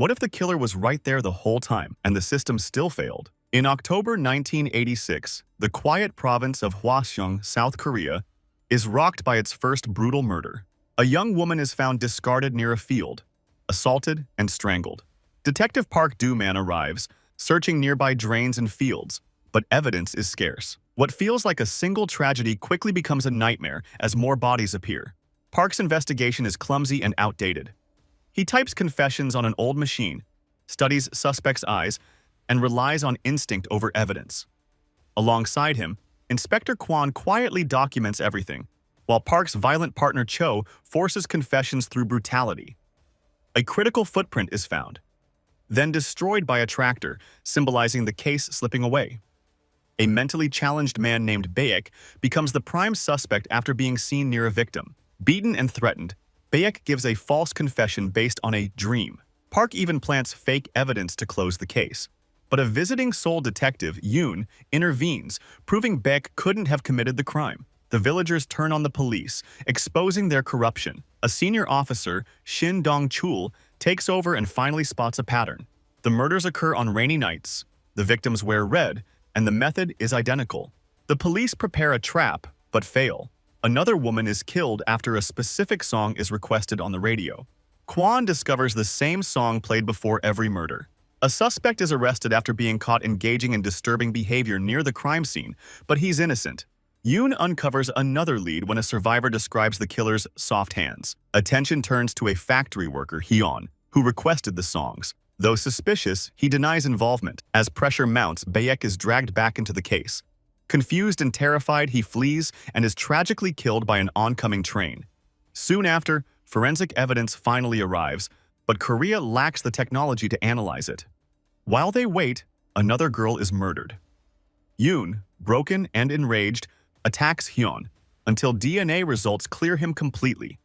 What if the killer was right there the whole time and the system still failed? In October 1986, the quiet province of Hwaseong, South Korea, is rocked by its first brutal murder. A young woman is found discarded near a field, assaulted and strangled. Detective Park Do-man arrives, searching nearby drains and fields, but evidence is scarce. What feels like a single tragedy quickly becomes a nightmare as more bodies appear. Park's investigation is clumsy and outdated. He types confessions on an old machine, studies suspects' eyes, and relies on instinct over evidence. Alongside him, Inspector Kwon quietly documents everything, while Park's violent partner Cho forces confessions through brutality. A critical footprint is found, then destroyed by a tractor, symbolizing the case slipping away. A mentally challenged man named Baek becomes the prime suspect after being seen near a victim. Beaten and threatened, Baek gives a false confession based on a dream. Park even plants fake evidence to close the case. But a visiting Seoul detective, Yoon, intervenes, proving Baek couldn't have committed the crime. The villagers turn on the police, exposing their corruption. A senior officer, Shin Dong-chul, takes over and finally spots a pattern. The murders occur on rainy nights, the victims wear red, and the method is identical. The police prepare a trap, but fail. Another woman is killed after a specific song is requested on the radio. Kwon discovers the same song played before every murder. A suspect is arrested after being caught engaging in disturbing behavior near the crime scene, but he's innocent. Yoon uncovers another lead when a survivor describes the killer's soft hands. Attention turns to a factory worker, Hyun, who requested the songs. Though suspicious, he denies involvement. As pressure mounts, Baek is dragged back into the case. Confused and terrified, he flees and is tragically killed by an oncoming train. Soon after, forensic evidence finally arrives, but Korea lacks the technology to analyze it. While they wait, another girl is murdered. Yoon, broken and enraged, attacks Hyun until DNA results clear him completely.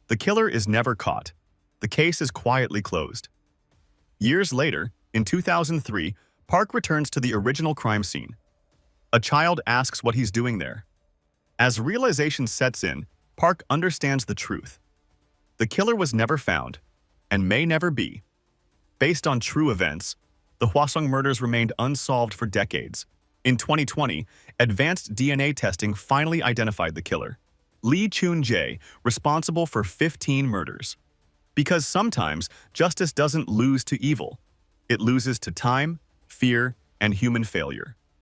The killer is never caught. The case is quietly closed. Years later, in 2003, Park returns to the original crime scene. A child asks what he's doing there. As realization sets in, Park understands the truth. The killer was never found, and may never be. Based on true events, the Hwasong murders remained unsolved for decades. In 2020, advanced DNA testing finally identified the killer, Lee Chun-jae, responsible for 15 murders. Because sometimes justice doesn't lose to evil. It loses to time, fear, and human failure.